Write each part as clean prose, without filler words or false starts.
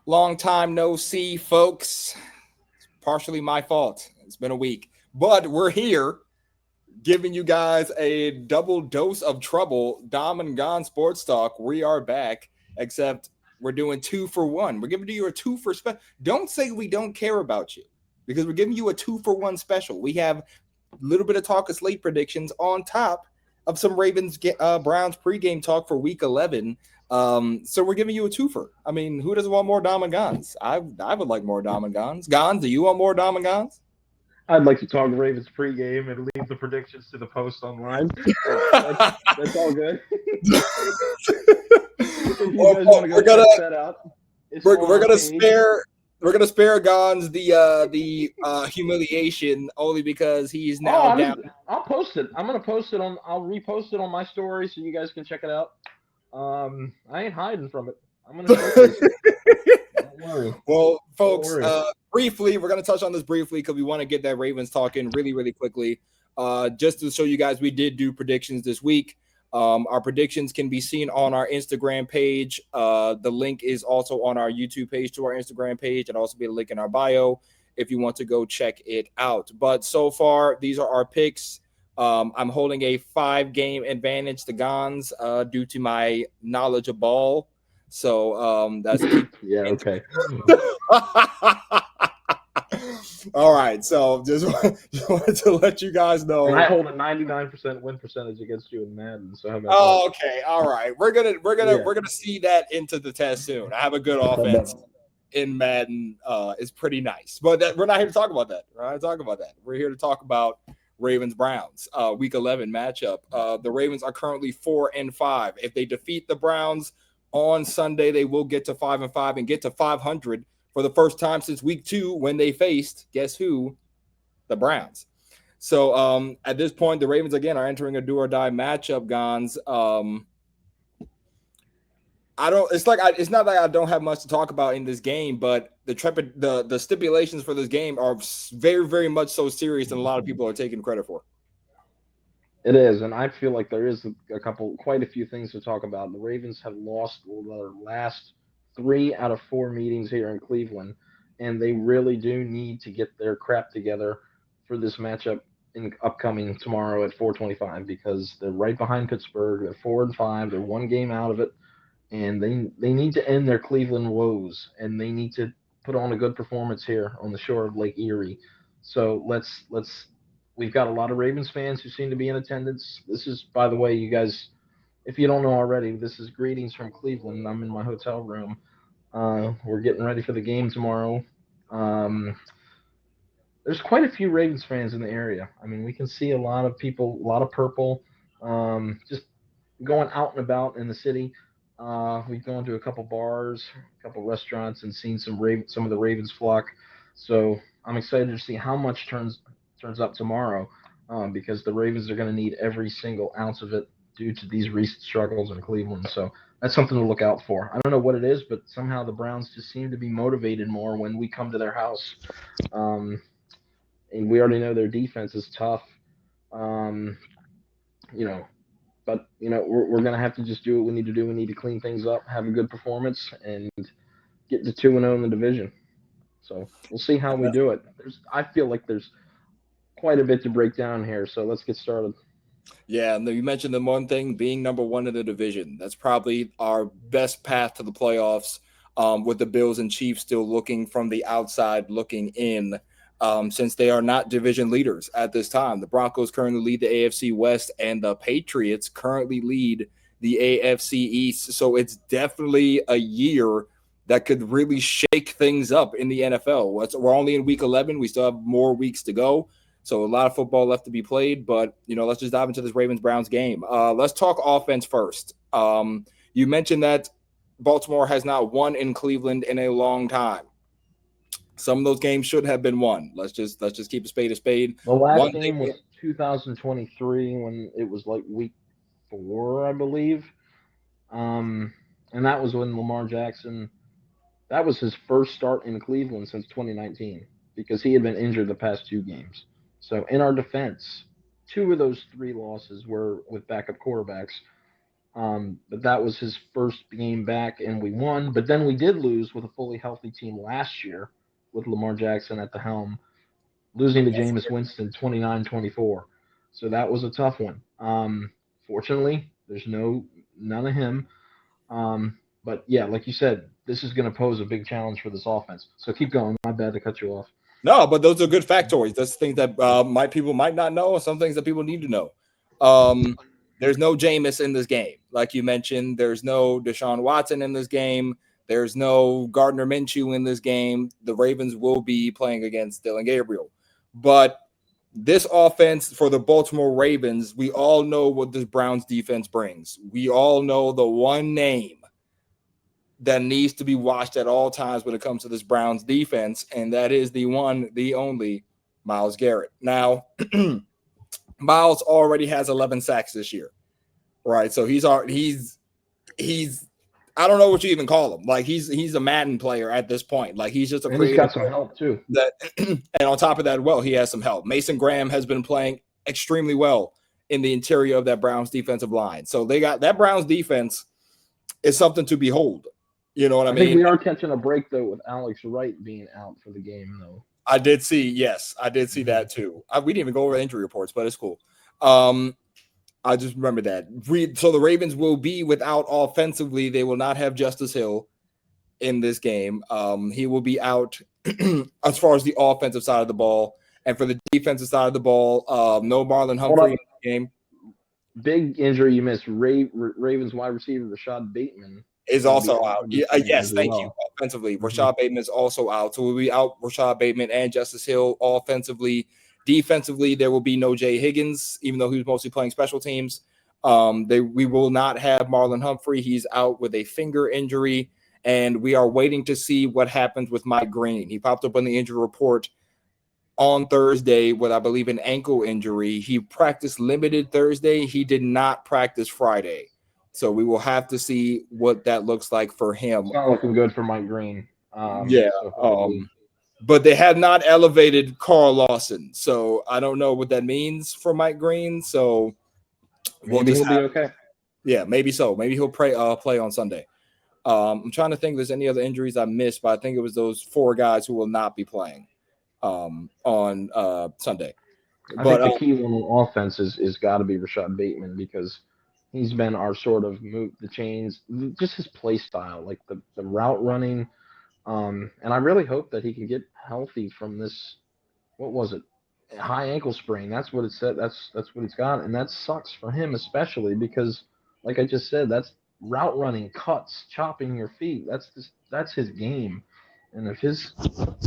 Long time no see, folks. It's partially my fault. It's been a week, but we're here giving you guys a double dose of trouble. Dom and Gon Sports Talk. We are back, except we're doing 2 for 1. We're giving you a 2 for special. Don't say we don't care about you because we're giving you a 2 for 1 special. We have a little bit of talk of Slate predictions on top of some Ravens Browns pregame talk for Week 11. So we're giving you a twofer. I mean, who doesn't want more Dom and Gons? I would like more Dom and Gons. Gons, do you want more Dom and Gons? I'd like to talk Ravens pregame and leave the predictions to the post online. That's all good. If you guys want to go check that out, we're gonna spare Gons the humiliation only because he's now down. I'll post it. I'm gonna post it on. I'll repost it on my story so you guys can check it out. I ain't hiding from it. I'm gonna showcase it. Don't worry. Well, folks, briefly, we're gonna touch on this briefly because we want to get that Ravens talking really, really quickly. Just to show you guys, we did do predictions this week. Our predictions can be seen on our Instagram page. The link is also on our YouTube page to our Instagram page, and also be a link in our bio if you want to go check it out. But so far, these are our picks. I'm holding a 5-game advantage to Gons due to my knowledge of ball. So that's okay. All right, so just wanted to let you guys know. And I hold a 99% win percentage against you in Madden. So how about that? Okay, all right. We're gonna see that into the test soon. I have a good offense in Madden. It's pretty nice, but we're not here to talk about that. We're not here to talk about that. We're here to talk about Ravens Browns Week 11 matchup. The Ravens are currently 4-5. If they defeat the Browns on Sunday, they will get to 5-5 and get to 500 for the first time since Week 2 when they faced, guess who? The Browns. So at this point, the Ravens again are entering a do or die matchup. Gons. It's not like I don't have much to talk about in this game, but the stipulations for this game are very, very much so serious than a lot of people are taking credit for. It is, and I feel like there is quite a few things to talk about. The Ravens have lost their last 3 out of 4 meetings here in Cleveland, and they really do need to get their crap together for this matchup upcoming tomorrow at 4:25 because they're right behind Pittsburgh. They're 4-5. They're 1 game out of it, and they need to end their Cleveland woes, and they need to put on a good performance here on the shore of Lake Erie. So let's. We've got a lot of Ravens fans who seem to be in attendance. This is, by the way, you guys, if you don't know already, this is greetings from Cleveland. I'm in my hotel room. We're getting ready for the game tomorrow. There's quite a few Ravens fans in the area. I mean, we can see a lot of people, a lot of purple, just going out and about in the city. We've gone to a couple bars, a couple restaurants, and seen some of the Ravens flock. So I'm excited to see how much turns up tomorrow because the Ravens are going to need every single ounce of it due to these recent struggles in Cleveland. So that's something to look out for. I don't know what it is, but somehow the Browns just seem to be motivated more when we come to their house. And we already know their defense is tough. But we're going to have to just do what we need to do. We need to clean things up, have a good performance, and get to 2-0 in the division. So we'll see how we do it. I feel like there's quite a bit to break down here, so let's get started. Yeah, and you mentioned the one thing being number 1 in the division. That's probably our best path to the playoffs, with the Bills and Chiefs still looking from the outside, looking in, since they are not division leaders at this time. The Broncos currently lead the AFC West, and the Patriots currently lead the AFC East. So it's definitely a year that could really shake things up in the NFL. We're only in Week 11. We still have more weeks to go. So a lot of football left to be played, but, let's just dive into this Ravens-Browns game. Let's talk offense first. You mentioned that Baltimore has not won in Cleveland in a long time. Some of those games should have been won. Let's just keep a spade a spade. The last game was 2023 when it was like week 4, I believe. And that was when Lamar Jackson, that was his first start in Cleveland since 2019 because he had been injured the past 2 games. So in our defense, 2 of those 3 losses were with backup quarterbacks. But that was his first game back, and we won. But then we did lose with a fully healthy team last year with Lamar Jackson at the helm, losing to Jameis Winston 29-24. So that was a tough one. Fortunately, there's none of him. But yeah, like you said, this is going to pose a big challenge for this offense. So keep going. My bad to cut you off. No, but those are good factoids. That's things that people might not know, or some things that people need to know. There's no Jameis in this game, like you mentioned. There's no Deshaun Watson in this game. There's no Gardner Minshew in this game. The Ravens will be playing against Dylan Gabriel, but this offense for the Baltimore Ravens, we all know what this Browns defense brings. We all know the one name that needs to be watched at all times when it comes to this Browns defense, and that is the one, the only Myles Garrett. Now, Myles already has 11 sacks this year, right? So he's I don't know what you even call him. Like he's a Madden player at this point. Like he's just a And he's got some help too. And on top of that, well, he has some help. Mason Graham has been playing extremely well in the interior of that Browns defensive line. So they got that Browns defense is something to behold. You know what I mean? I think we are catching a break though with Alex Wright being out for the game though. I did see that too. We didn't even go over injury reports, but it's cool. I just remember that. So the Ravens will be without offensively. They will not have Justice Hill in this game. He will be out as far as the offensive side of the ball. And for the defensive side of the ball, no Marlon Humphrey in the game. Big injury you missed. Ravens wide receiver Rashad Bateman is also out. Yes, thank you. Offensively, Rashad Bateman is also out. So we'll be out Rashad Bateman and Justice Hill offensively. Defensively, there will be no Jay Higgins, even though he was mostly playing special teams. We will not have Marlon Humphrey. He's out with a finger injury, and we are waiting to see what happens with Mike Green. He popped up on the injury report on Thursday with, I believe, an ankle injury. He practiced limited Thursday. He did not practice Friday. So we will have to see what that looks like for him. It's not looking good for Mike Green. But they have not elevated Carl Lawson. So I don't know what that means for Mike Green. So maybe he'll be okay. Yeah, maybe so. Maybe he'll play on Sunday. I'm trying to think if there's any other injuries I missed, but I think it was those 4 guys who will not be playing on Sunday. I think the key one on offense is got to be Rashad Bateman, because he's been our sort of move the chains, just his play style, like the route running. And I really hope that he can get healthy from this. What was it? High ankle sprain. That's what it said. That's what it's got, and that sucks for him, especially because, like I just said, that's route running, cuts, chopping your feet. That's his game. And if his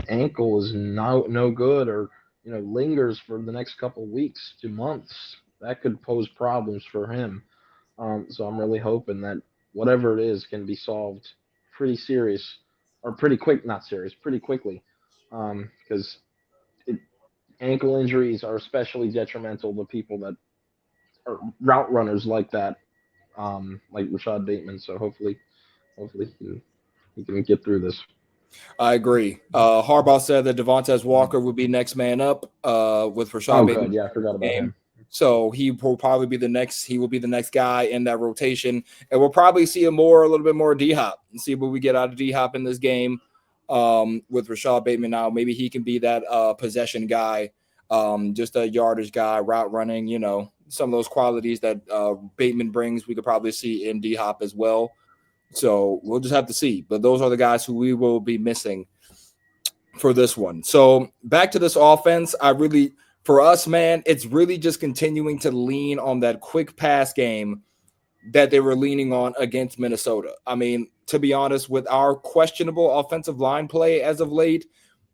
ankle is no good, or lingers for the next couple of weeks to months, that could pose problems for him. So I'm really hoping that whatever it is can be solved pretty quickly. Because ankle injuries are especially detrimental to people that are route runners like that, like Rashad Bateman. So hopefully he can get through this. I agree. Harbaugh said that Devontae Walker would be next man up with Rashad Bateman. Good. Yeah, I forgot about him. So he will probably be the next. He will be the next guy in that rotation, and we'll probably see a little bit more D-Hop and see what we get out of D-Hop in this game with Rashad Bateman. Now, maybe he can be that possession guy, just a yardage guy, route running. Some of those qualities that Bateman brings, we could probably see in D-Hop as well. So we'll just have to see. But those are the guys who we will be missing for this one. So back to this offense, for us, man, it's really just continuing to lean on that quick pass game that they were leaning on against Minnesota. I mean, to be honest, with our questionable offensive line play as of late,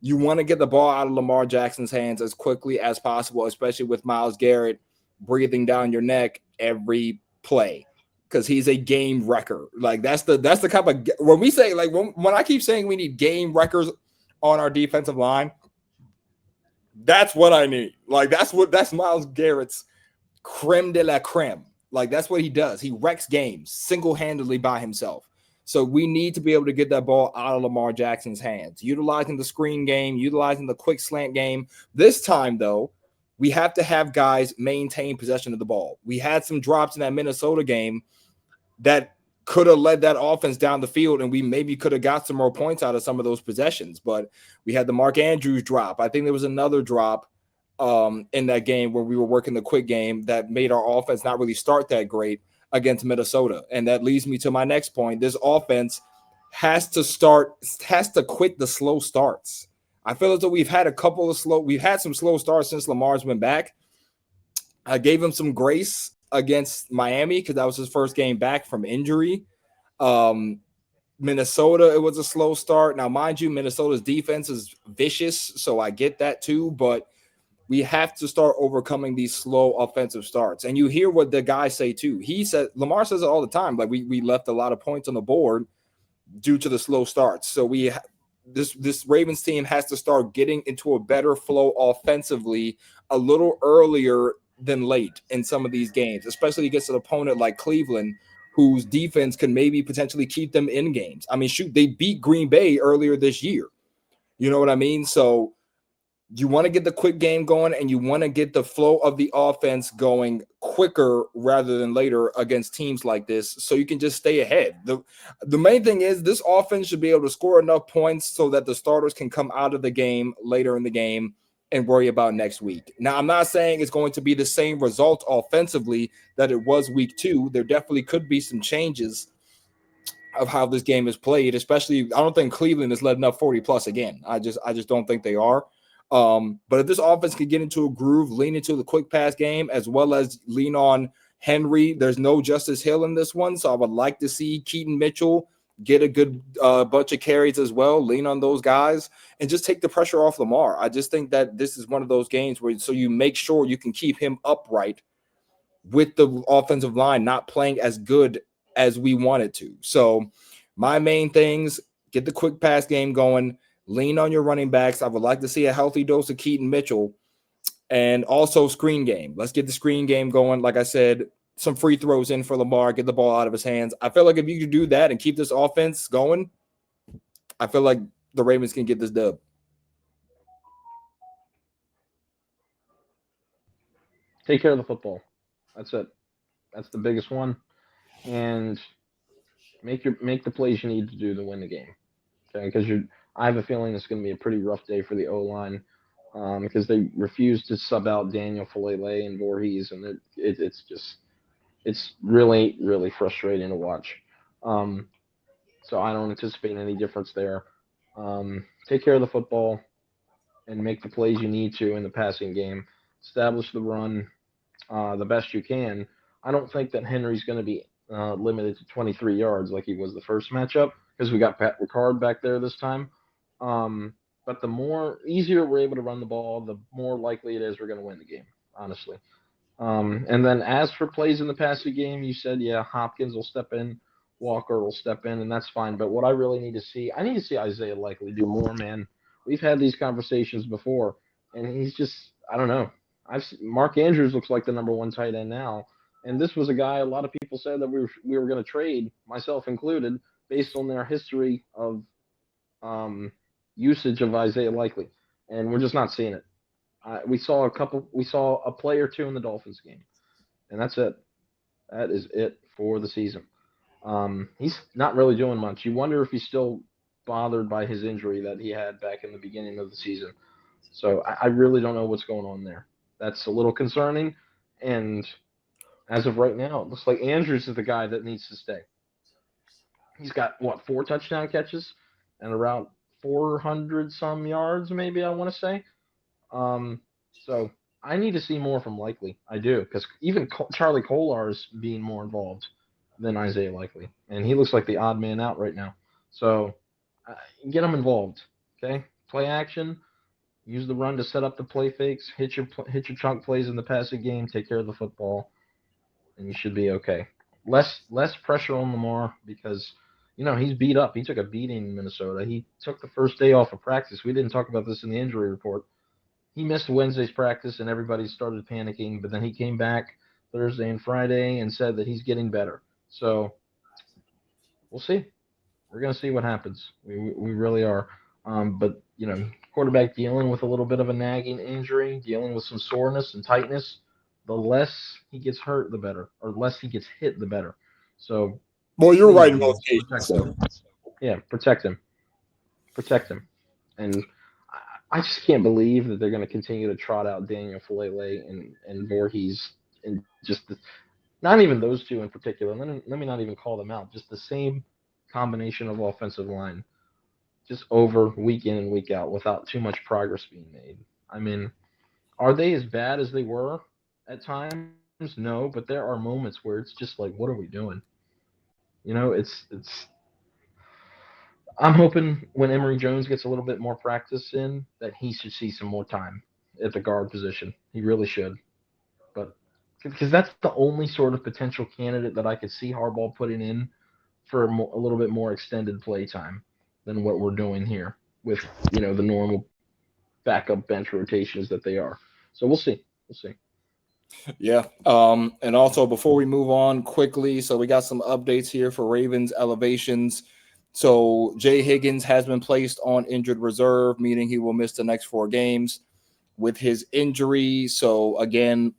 you want to get the ball out of Lamar Jackson's hands as quickly as possible, especially with Myles Garrett breathing down your neck every play, because he's a game wrecker. Like that's the kind of, when we say, like, when I keep saying we need game wreckers on our defensive line, that's what I need. Like that's Myles Garrett's creme de la creme. Like that's what he does. He wrecks games single-handedly by himself. So we need to be able to get that ball out of Lamar Jackson's hands, utilizing the screen game, utilizing the quick slant game. This time, though, we have to have guys maintain possession of the ball. We had some drops in that Minnesota game that could have led that offense down the field, and we maybe could have got some more points out of some of those possessions. But we had the Mark Andrews drop. I think there was another drop in that game where we were working the quick game that made our offense not really start that great against Minnesota. And that leads me to my next point. This offense has to quit the slow starts. I feel as though we've had some slow starts since Lamar's been back. I gave him some grace against Miami because that was his first game back from injury. Um, Minnesota, it was a slow start. Now, mind you, Minnesota's defense is vicious, so I get that too, but we have to start overcoming these slow offensive starts. And you hear what the guys say too. Lamar says it all the time, like we left a lot of points on the board due to the slow starts. So this Ravens team has to start getting into a better flow offensively a little earlier than late in some of these games, especially against an opponent like Cleveland, whose defense can maybe potentially keep them in games. I mean, shoot, they beat Green Bay earlier this year. You know what I mean? So you want to get the quick game going, and you want to get the flow of the offense going quicker rather than later against teams like this, so you can just stay ahead. The main thing is this offense should be able to score enough points so that the starters can come out of the game later in the game and worry about next week. Now, I'm not saying it's going to be the same result offensively that it was week 2. There definitely could be some changes of how this game is played, especially I don't think Cleveland is letting up 40 plus again. I just don't think they are. But if this offense can get into a groove, lean into the quick pass game, as well as lean on Henry, there's no Justice Hill in this one. So I would like to see Keaton Mitchell get a good bunch of carries as well, lean on those guys, and just take the pressure off Lamar. I just think that this is one of those games where so you make sure you can keep him upright with the offensive line not playing as good as we wanted to. So my main things, get the quick pass game going, lean on your running backs. I would like to see a healthy dose of Keaton Mitchell, and also screen game. Let's get the screen game going. Like I said, some free throws in for Lamar, get the ball out of his hands. I feel like if you could do that and keep this offense going, I feel like the Ravens can get this dub. Take care of the football. That's it. That's the biggest one. And make the plays you need to do to win the game. Okay, because I have a feeling it's going to be a pretty rough day for the O line, because they refused to sub out Daniel Falele and Voorhees, and it's really frustrating to watch. Um, so I don't anticipate any difference there. Take care of the football and make the plays you need to in the passing game. Establish the run the best you can. I don't think that Henry's going to be limited to 23 yards like he was the first matchup because we got Pat Ricard back there this time. But the more easier we're able to run the ball, the more likely it is we're going to win the game, honestly. And then as for plays in the passing game, you said, yeah, Hopkins will step in, Walker will step in, and that's fine. But what I really need to see, I need to see Isaiah Likely do more, man. We've had these conversations before, and he's just, I don't know. Mark Andrews looks like the number one tight end now, and this was a guy a lot of people said that we were going to trade, myself included, based on their history of um, usage of Isaiah Likely, and we're just not seeing it. We saw a play or two in the Dolphins game, and that's it. That is it for the season. He's not really doing much. You wonder if he's still bothered by his injury that he had back in the beginning of the season. So I really don't know what's going on there. That's a little concerning. And as of right now, it looks like Andrews is the guy that needs to stay. He's got what 4 touchdown catches and around 400 some yards, maybe I want to say. Um, so I need to see more from Likely. I do because even Charlie Kolar is being more involved than Isaiah Likely, and he looks like the odd man out right now. So uh, get him involved. Okay, play action. Use the run to set up the play fakes. Hit your chunk plays in the passing game. Take care of the football, and you should be okay. Less pressure on Lamar because he's beat up. He took a beating in Minnesota. He took the first day off of practice. We didn't talk about this in the injury report. He missed Wednesday's practice and everybody started panicking, but then he came back Thursday and Friday and said that he's getting better. So we'll see. We're going to see what happens. We really are. But, quarterback dealing with a little bit of a nagging injury, dealing with some soreness and tightness, the less he gets hurt, the better, or the less he gets hit, the better. So Well, you're right Please, in both Gonz, cases. protect him. Yeah, protect him. And I just can't believe that they're going to continue to trot out Daniel Falele and Voorhees and just not even those two in particular. Let me not even call them out. Just the same combination of offensive line, just over week in and week out without too much progress being made. I mean, are they as bad as they were at times? No, but there are moments where it's just like, what are we doing? It's. I'm hoping when Emory Jones gets a little bit more practice in, that he should see some more time at the guard position. He really should. But because that's the only sort of potential candidate that I could see Harbaugh putting in for a little bit more extended play time than what we're doing here with the normal backup bench rotations that they are. So we'll see. We'll see. Yeah. And also before we move on quickly, so we got some updates here for Ravens elevations. So Jay Higgins has been placed on injured reserve, meaning he will miss the next 4 games with his injury. So again,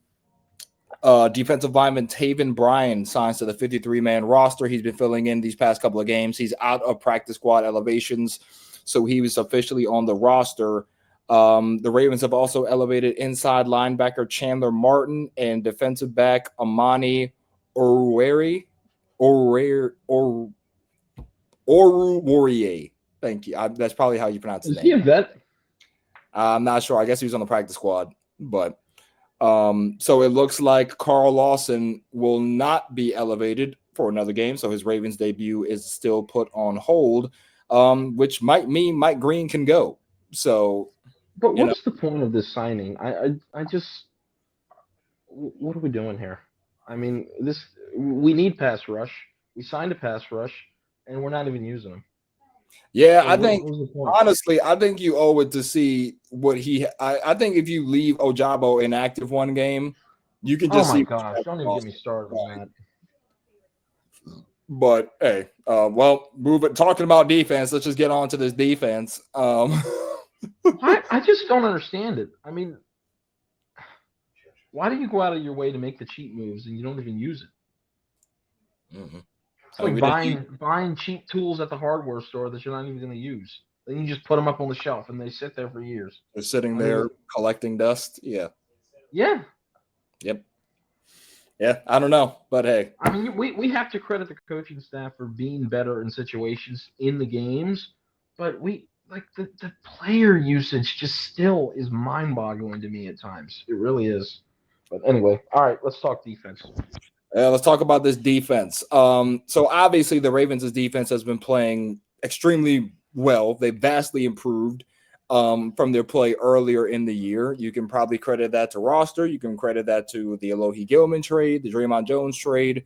defensive lineman Taven Bryan signs to the 53-man roster. He's been filling in these past couple of games. He's out of practice squad elevations, so he was officially on the roster. The Ravens have also elevated inside linebacker Chandler Martin and defensive back Amani Oruwariye. Thank you. That's probably how you pronounce his Is he name. a vet? I'm not sure. I guess he was on the practice squad, but so it looks like Carl Lawson will not be elevated for another game. So his Ravens debut is still put on hold, which might mean Mike Green can go. So, But what's the point of this signing? I just what are we doing here? I mean, this we need pass rush. We signed a pass rush, and we're not even using them. Yeah, So I think what was the point? honestly, I think you owe it to see what I think if you leave Ojabo inactive one game, you can Oh just my see. gosh! Don't even get me started on that. But hey, well, talking about defense, let's just get on to this defense. I just don't understand it. I mean, why do you go out of your way to make the cheap moves and you don't even use it? Mm-hmm. It's like buying cheap tools at the hardware store that you're not even going to use. Then you just put them up on the shelf and they sit there for years. They're sitting I mean, there collecting dust. Yeah. yeah. Yep. Yeah. I don't know, but hey. I mean, we have to credit the coaching staff for being better in situations in the games, but we like the player usage just still is mind boggling to me at times. It really is. But anyway, all right, let's talk defense. Let's talk about this defense. So obviously the Ravens' defense has been playing extremely well. They vastly improved from their play earlier in the year. You can probably credit that to roster. You can credit that to the Alohi Gilman trade, the Draymond Jones trade.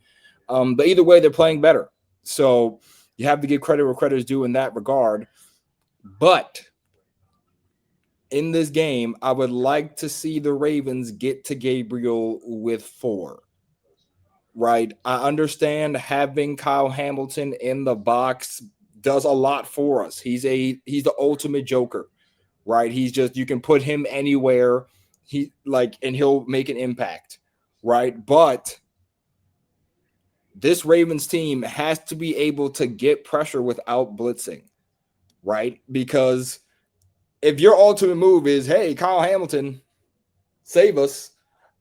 But either way, they're playing better. So you have to give credit where credit is due in that regard. But in this game, I would like to see the Ravens get to Gabriel with 4. Right. I understand having Kyle Hamilton in the box does a lot for us. He's the ultimate joker, right? He's just, you can put him anywhere. And he'll make an impact, right? But this Ravens team has to be able to get pressure without blitzing, right? Because if your ultimate move is, hey, Kyle Hamilton, save us,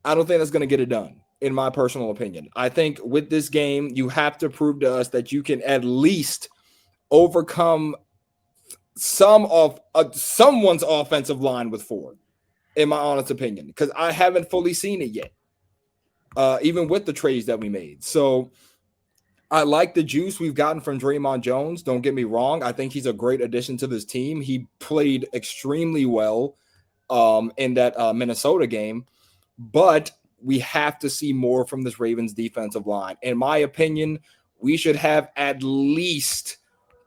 I don't think that's going to get it done. In my personal opinion, I think with this game, you have to prove to us that you can at least overcome some of someone's offensive line with 4, in my honest opinion, because I haven't fully seen it yet, even with the trades that we made. So I like the juice we've gotten from Draymond Jones. Don't get me wrong. I think he's a great addition to this team. He played extremely well in that Minnesota game, but we have to see more from this Ravens defensive line. In my opinion, we should have at least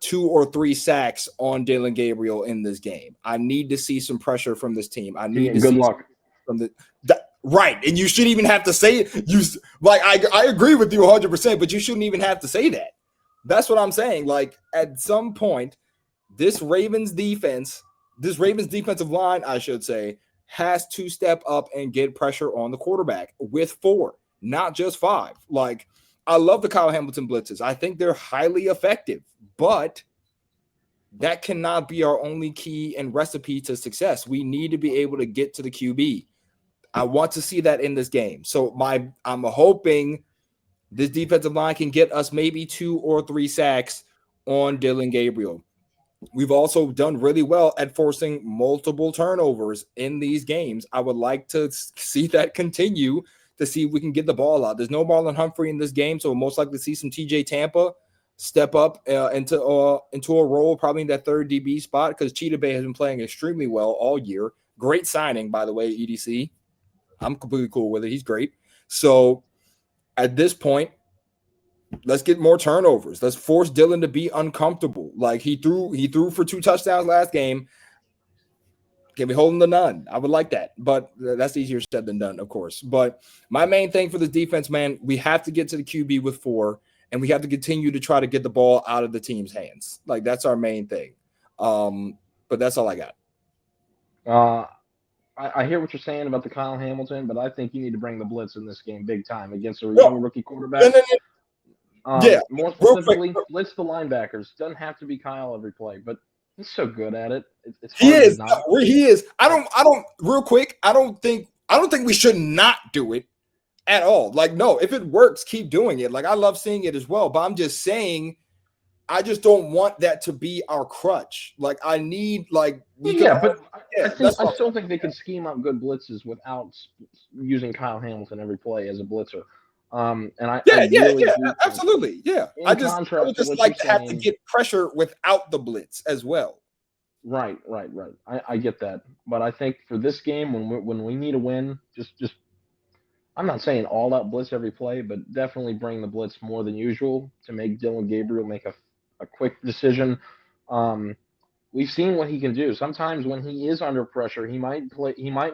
2 or 3 sacks on Dylan Gabriel in this game. I need to see some pressure from this team. I need to good see luck from right. And you shouldn't even have to say it. I agree with you 100%, but you shouldn't even have to say that. That's what I'm saying. Like, at some point, this Ravens defensive line, I should say, has to step up and get pressure on the quarterback with 4, not just 5. Like, I love the Kyle Hamilton blitzes. I think they're highly effective, but that cannot be our only key and recipe to success. We need to be able to get to the QB. I want to see that in this game. So I'm hoping this defensive line can get us maybe 2 or 3 sacks on Dillon Gabriel. We've also done really well at forcing multiple turnovers in these games. I would like to see that continue to see if we can get the ball out. There's no Marlon Humphrey in this game, so we'll most likely see some TJ Tampa step up into a role, probably in that third DB spot, because Cheetah Bay has been playing extremely well all year. Great signing, by the way, EDC. I'm completely cool with it. He's great. So at this point, let's get more turnovers. Let's force Dillon to be uncomfortable. Like he threw for 2 touchdowns last game. Can we hold him to none? I would like that, but that's easier said than done, of course. But my main thing for this defense, man, we have to get to the QB with 4, and we have to continue to try to get the ball out of the team's hands. Like that's our main thing. But that's all I got. I hear what you're saying about the Kyle Hamilton, but I think you need to bring the blitz in this game big time against a young rookie quarterback. More specifically, blitz the linebackers. Doesn't have to be Kyle every play, but he's so good at it. It's hard to not. He is. I don't. Real quick. I don't think we should not do it at all. Like, no, if it works, keep doing it. Like, I love seeing it as well. But I'm just saying, I just don't want that to be our crutch. Like, I need I still think they can scheme up good blitzes without using Kyle Hamilton every play as a blitzer. Absolutely, yeah. I would just like to have to get pressure without the blitz as well. Right. I get that, but I think for this game, when we need a win, just I'm not saying all out blitz every play, but definitely bring the blitz more than usual to make Dillon Gabriel make a quick decision. We've seen what he can do. Sometimes when he is under pressure, he might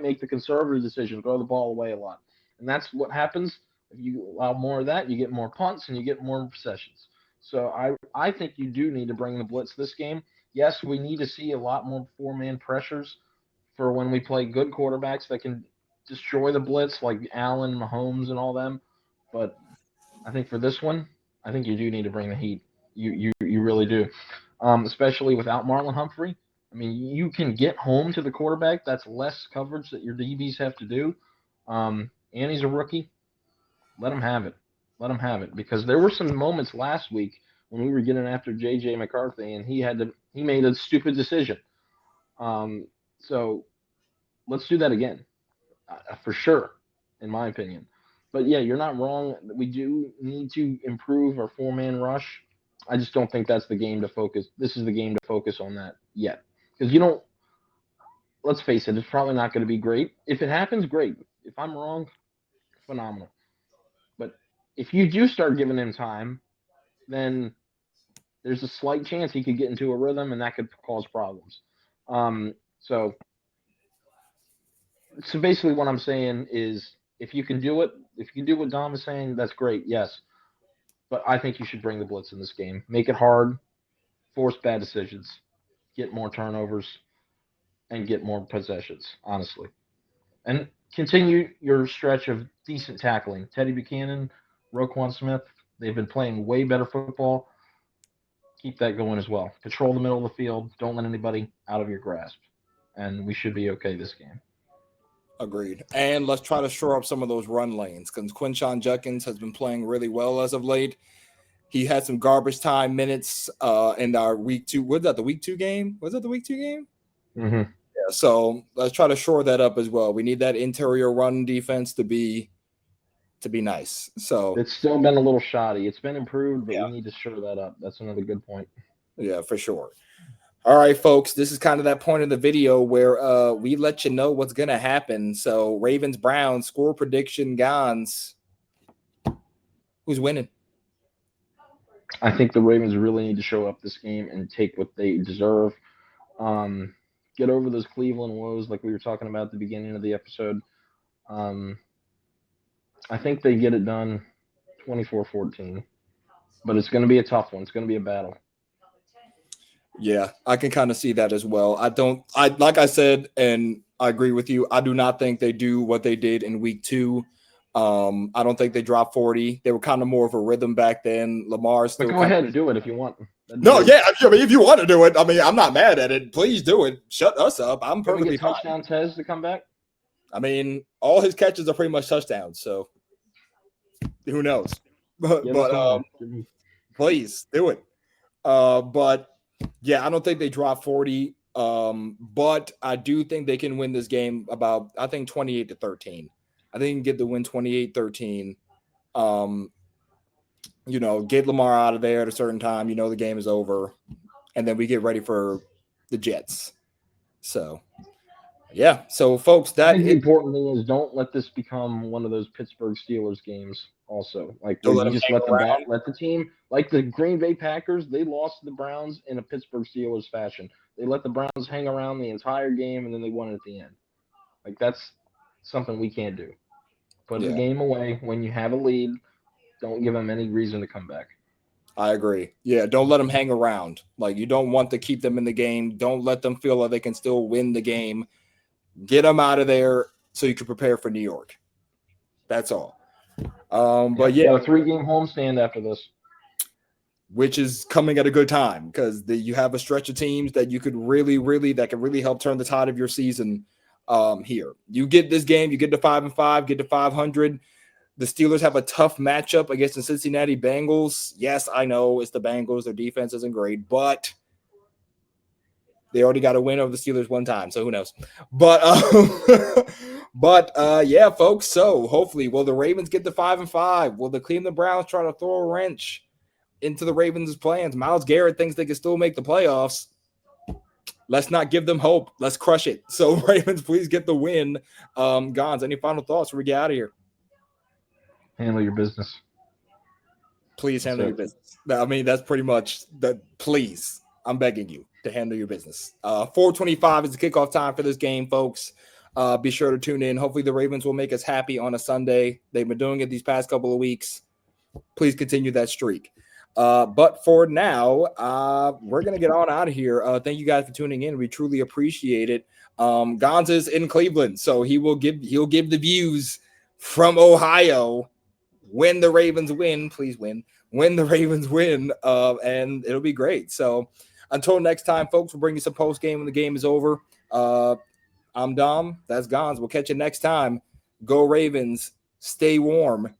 make the conservative decision, throw the ball away a lot, and that's what happens. If you allow more of that, you get more punts and you get more possessions. So I think you do need to bring the blitz this game. Yes, we need to see a lot more 4-man pressures for when we play good quarterbacks that can destroy the blitz, like Allen, Mahomes, and all them. But I think for this one, I think you do need to bring the heat. You really do, especially without Marlon Humphrey. I mean, you can get home to the quarterback. That's less coverage that your DBs have to do. And he's a rookie. Let him have it, because there were some moments last week when we were getting after J.J. McCarthy, and he made a stupid decision. So let's do that again, for sure, in my opinion. But yeah, you're not wrong. We do need to improve our 4-man rush. I just don't think that's the game to focus. This is the game to focus on that yet, because let's face it, it's probably not going to be great. If it happens, great. If I'm wrong, phenomenal. But if you do start giving him time, then there's a slight chance he could get into a rhythm, and that could cause problems. So basically what I'm saying is, if you can do it, if you can do what Dom is saying, that's great, yes. But I think you should bring the blitz in this game. Make it hard, force bad decisions, get more turnovers, and get more possessions, honestly. And continue your stretch of decent tackling. Teddy Buchanan, Roquan Smith, they've been playing way better football. Keep that going as well. Control the middle of the field. Don't let anybody out of your grasp. And we should be okay this game. Agreed. And let's try to shore up some of those run lanes, because Quinshon Judkins has been playing really well as of late. He had some garbage time minutes in our week 2. Was that the week 2 game? Mm-hmm. Yeah, so let's try to shore that up as well. We need that interior run defense to be nice. So it's still been a little shoddy. It's been improved, but we need to shore that up. That's another good point. Yeah, for sure. All right, folks, this is kind of that point in the video where we let you know what's going to happen. So Ravens-Browns, score prediction, Gonz. Who's winning? I think the Ravens really need to show up this game and take what they deserve. Get over those Cleveland woes like we were talking about at the beginning of the episode. I think they get it done 24-14. But it's going to be a tough one. It's going to be a battle. Yeah, I can kind of see that as well. Like I said, and I agree with you, I do not think they do what they did in week 2. I don't think they dropped 40. They were kind of more of a rhythm back then. Lamar's But still go ahead and do it if you want. No, yeah. I mean, if you want to do it, I mean, I'm not mad at it. Please do it. Shut us up. I'm Can we perfectly get fine. touchdown Tez to come back? I mean, all his catches are pretty much touchdowns, so who knows? But please do it. But yeah, I don't think they drop 40. But I do think they can win this game about, I think, 28-13. I think they can get the win 28-13. Get Lamar out of there at a certain time. The game is over. And then we get ready for the Jets. So, yeah. So, folks, I think the important thing is don't let this become one of those Pittsburgh Steelers games. Also, like where you just let the team, like the Green Bay Packers, they lost to the Browns in a Pittsburgh Steelers fashion. They let the Browns hang around the entire game, and then they won at the end. Like that's something we can't do. Put the game away when you have a lead. Don't give them any reason to come back. I agree. Yeah, don't let them hang around. Like, you don't want to keep them in the game. Don't let them feel like they can still win the game. Get them out of there so you can prepare for New York. That's all. But yeah, got a 3-game homestand after this, which is coming at a good time because you have a stretch of teams that you could that can really help turn the tide of your season. Here, you get this game, you get to 5-5, get to 500. The Steelers have a tough matchup against the Cincinnati Bengals. Yes, I know it's the Bengals. Their defense isn't great, but they already got a win over the Steelers one time, so who knows? But yeah, folks. So hopefully, will the Ravens get to 5-5? Will the Cleveland Browns try to throw a wrench into the Ravens' plans? Myles Garrett thinks they can still make the playoffs. Let's not give them hope. Let's crush it. So Ravens, please get the win. Gonz, any final thoughts before we get out of here? Handle your business. Please handle your business. I mean, that's pretty much the please. I'm begging you to handle your business. 4:25 is the kickoff time for this game, folks. Be sure to tune in. Hopefully the Ravens will make us happy on a Sunday. They've been doing it these past couple of weeks. Please continue that streak. But for now, we're going to get on out of here. Thank you guys for tuning in. We truly appreciate it. Gonz is in Cleveland, so he'll give the views from Ohio when the Ravens win. Please win. When the Ravens win, and it'll be great. So until next time, folks, we'll bring you some post game when the game is over. I'm Dom. That's Gonz. We'll catch you next time. Go Ravens. Stay warm.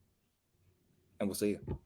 And we'll see you.